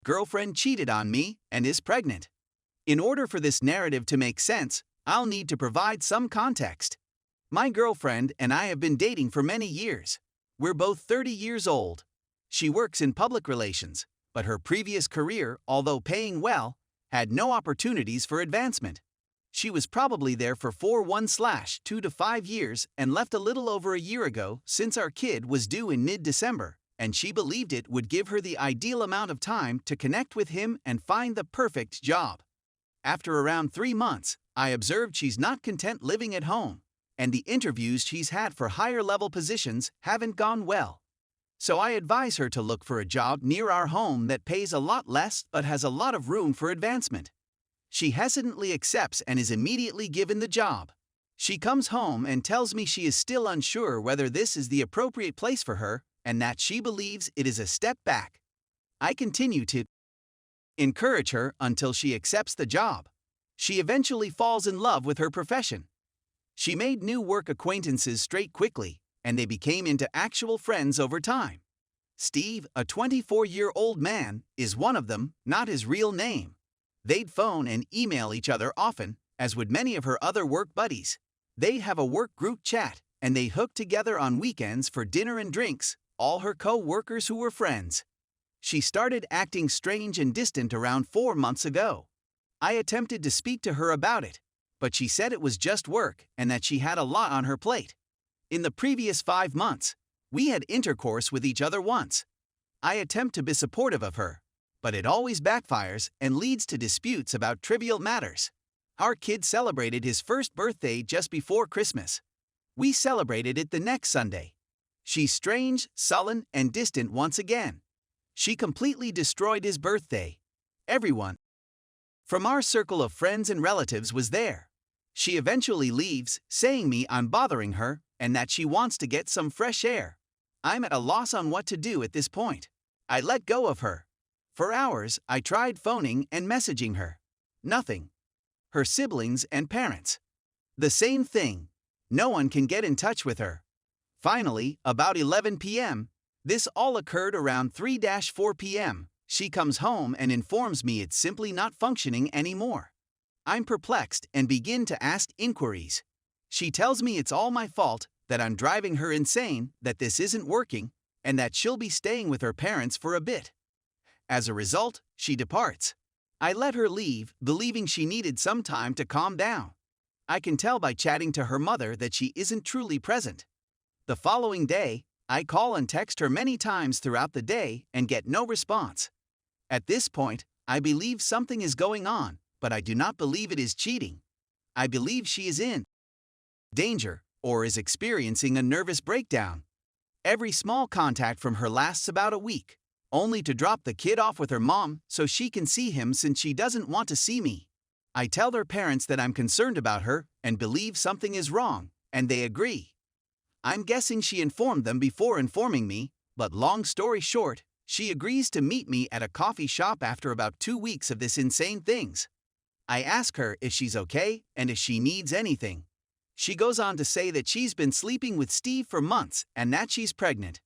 Girlfriend cheated on me and is pregnant. In order for this narrative to make sense, I'll need to provide some context. My girlfriend and I have been dating for many years. We're both 30 years old. She works in public relations, but her previous career, although paying well, had no opportunities for advancement. She was probably there for 2 to 5 years and left a little over a year ago since our kid was due in mid-December, and she believed it would give her the ideal amount of time to connect with him and find the perfect job. After around 3 months, I observed she's not content living at home, and the interviews she's had for higher-level positions haven't gone well. So I advise her to look for a job near our home that pays a lot less but has a lot of room for advancement. She hesitantly accepts and is immediately given the job. She comes home and tells me she is still unsure whether this is the appropriate place for her and that she believes it is a step back. I continue to encourage her until she accepts the job. She eventually falls in love with her profession. She made new work acquaintances straight quickly, and they became into actual friends over time. Steve, a 24-year-old man, is one of them, not his real name. They'd phone and email each other often, as would many of her other work buddies. They'd have a work group chat, and they hooked together on weekends for dinner and drinks, all her co-workers who were friends. She started acting strange and distant around 4 months ago. I attempted to speak to her about it, but she said it was just work and that she had a lot on her plate. In the previous 5 months, we had intercourse with each other once. I attempt to be supportive of her, but it always backfires and leads to disputes about trivial matters. Our kid celebrated his first birthday just before Christmas. We celebrated it the next Sunday. She's strange, sullen, and distant once again. She completely destroyed his birthday. Everyone from our circle of friends and relatives was there. She eventually leaves, saying me I'm bothering her and that she wants to get some fresh air. I'm at a loss on what to do at this point. I let go of her. For hours, I tried phoning and messaging her. Nothing. Her siblings and parents. The same thing. No one can get in touch with her. Finally, about 11 p.m., this all occurred around 3-4 p.m., she comes home and informs me it's simply not functioning anymore. I'm perplexed and begin to ask inquiries. She tells me it's all my fault, that I'm driving her insane, that this isn't working, and that she'll be staying with her parents for a bit. As a result, she departs. I let her leave, believing she needed some time to calm down. I can tell by chatting to her mother that she isn't truly present. The following day, I call and text her many times throughout the day and get no response. At this point, I believe something is going on, but I do not believe it is cheating. I believe she is in danger or is experiencing a nervous breakdown. Every small contact from her lasts about a week, only to drop the kid off with her mom so she can see him since she doesn't want to see me. I tell their parents that I'm concerned about her and believe something is wrong, and they agree. I'm guessing she informed them before informing me, but long story short, she agrees to meet me at a coffee shop after about 2 weeks of this insane things. I ask her if she's okay and if she needs anything. She goes on to say that she's been sleeping with Steve for months and that she's pregnant.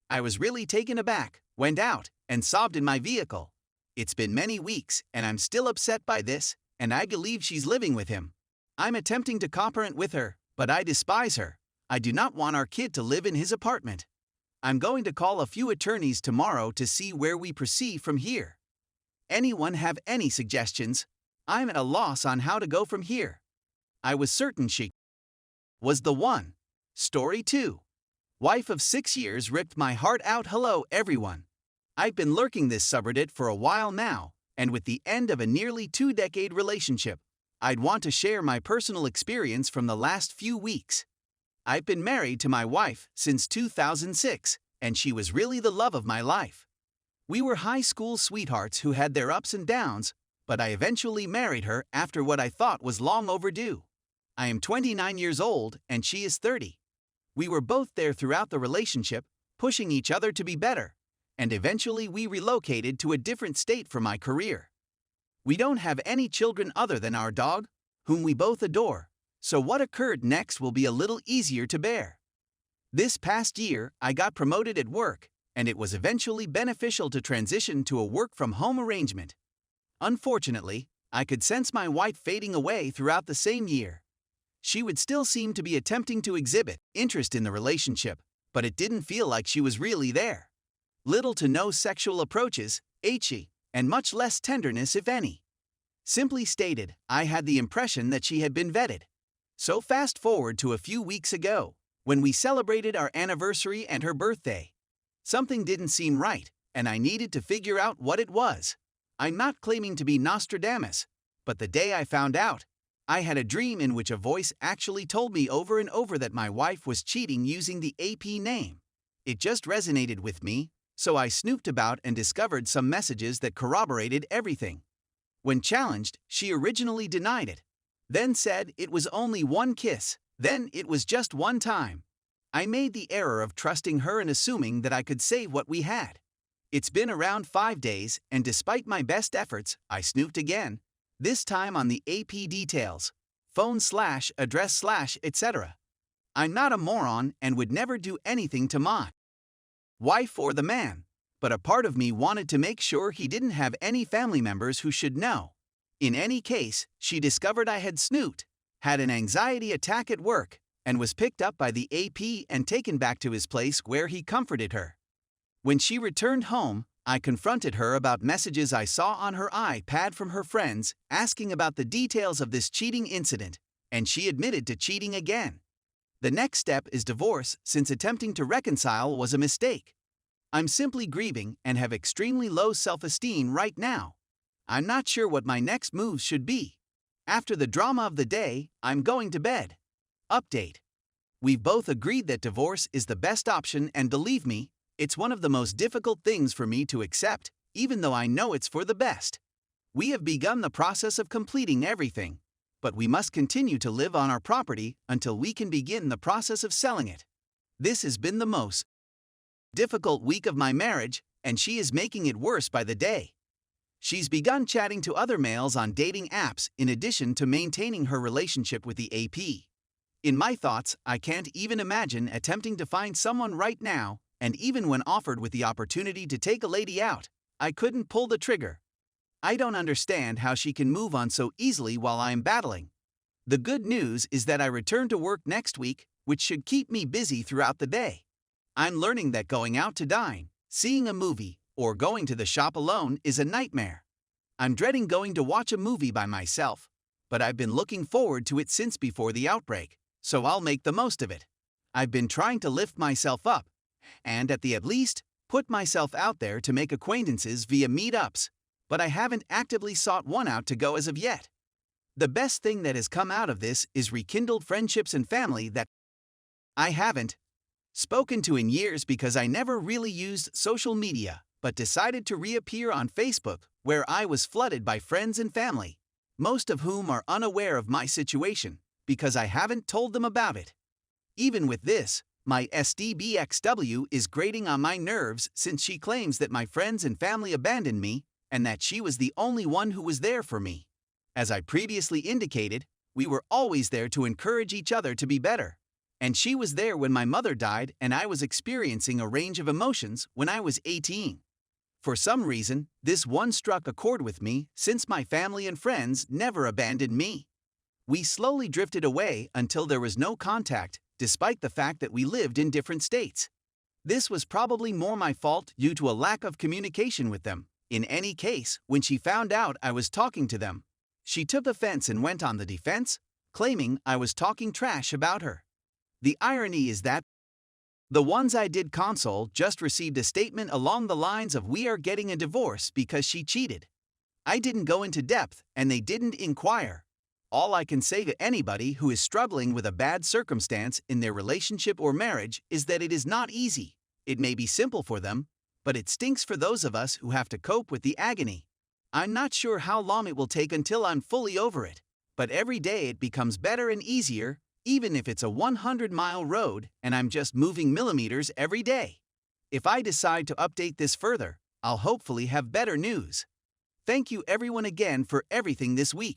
I was really taken aback, went out, and sobbed in my vehicle. It's been many weeks and I'm still upset by this, and I believe she's living with him. I'm attempting to co-parent with her, but I despise her. I do not want our kid to live in his apartment. I'm going to call a few attorneys tomorrow to see where we proceed from here. Anyone have any suggestions? I'm at a loss on how to go from here. I was certain she was the one. Story 2. Wife of 6 years ripped my heart out. Hello everyone. I've been lurking this subreddit for a while now, and with the end of a nearly 2-decade relationship, I'd want to share my personal experience from the last few weeks. I've been married to my wife since 2006, and she was really the love of my life. We were high school sweethearts who had their ups and downs, but I eventually married her after what I thought was long overdue. I am 29 years old and she is 30. We were both there throughout the relationship, pushing each other to be better, and eventually we relocated to a different state for my career. We don't have any children other than our dog, whom we both adore, so what occurred next will be a little easier to bear. This past year, I got promoted at work, and it was eventually beneficial to transition to a work-from-home arrangement. Unfortunately, I could sense my wife fading away throughout the same year. She would still seem to be attempting to exhibit interest in the relationship, but it didn't feel like she was really there. Little to no sexual approaches, and much less tenderness if any. Simply stated, I had the impression that she had been vetted. So fast forward to a few weeks ago, when we celebrated our anniversary and her birthday. Something didn't seem right, and I needed to figure out what it was. I'm not claiming to be Nostradamus, but the day I found out, I had a dream in which a voice actually told me over and over that my wife was cheating using the AP name. It just resonated with me, so I snooped about and discovered some messages that corroborated everything. When challenged, she originally denied it, then said it was only one kiss, then it was just one time. I made the error of trusting her and assuming that I could save what we had. It's been around 5 days, and despite my best efforts, I snooped again, this time on the AP details, phone/address/ etc. I'm not a moron and would never do anything to my wife or the man, but a part of me wanted to make sure he didn't have any family members who should know. In any case, she discovered I had snooped, had an anxiety attack at work, and was picked up by the AP and taken back to his place where he comforted her. When she returned home, I confronted her about messages I saw on her iPad from her friends asking about the details of this cheating incident, and she admitted to cheating again. The next step is divorce, since attempting to reconcile was a mistake. I'm simply grieving and have extremely low self-esteem right now. I'm not sure what my next moves should be. After the drama of the day, I'm going to bed. Update. We've both agreed that divorce is the best option, and believe me, it's one of the most difficult things for me to accept, even though I know it's for the best. We have begun the process of completing everything, but we must continue to live on our property until we can begin the process of selling it. This has been the most difficult week of my marriage, and she is making it worse by the day. She's begun chatting to other males on dating apps in addition to maintaining her relationship with the AP. In my thoughts, I can't even imagine attempting to find someone right now, and even when offered with the opportunity to take a lady out, I couldn't pull the trigger. I don't understand how she can move on so easily while I am battling. The good news is that I return to work next week, which should keep me busy throughout the day. I'm learning that going out to dine, seeing a movie, or going to the shop alone is a nightmare. I'm dreading going to watch a movie by myself, but I've been looking forward to it since before the outbreak, so I'll make the most of it. I've been trying to lift myself up, and at least, put myself out there to make acquaintances via meetups, but I haven't actively sought one out to go as of yet. The best thing that has come out of this is rekindled friendships and family that I haven't spoken to in years because I never really used social media, but decided to reappear on Facebook, where I was flooded by friends and family, most of whom are unaware of my situation, because I haven't told them about it. Even with this, my SDBXW is grating on my nerves since she claims that my friends and family abandoned me, and that she was the only one who was there for me. As I previously indicated, we were always there to encourage each other to be better. And she was there when my mother died and I was experiencing a range of emotions when I was 18. For some reason, this one struck a chord with me since my family and friends never abandoned me. We slowly drifted away until there was no contact, despite the fact that we lived in different states. This was probably more my fault due to a lack of communication with them. In any case, when she found out I was talking to them, she took offense and went on the defense, claiming I was talking trash about her. The irony is that the ones I did console just received a statement along the lines of "we are getting a divorce because she cheated." I didn't go into depth and they didn't inquire. All I can say to anybody who is struggling with a bad circumstance in their relationship or marriage is that it is not easy. It may be simple for them, but it stinks for those of us who have to cope with the agony. I'm not sure how long it will take until I'm fully over it, but every day it becomes better and easier, even if it's a 100-mile road and I'm just moving millimeters every day. If I decide to update this further, I'll hopefully have better news. Thank you everyone again for everything this week.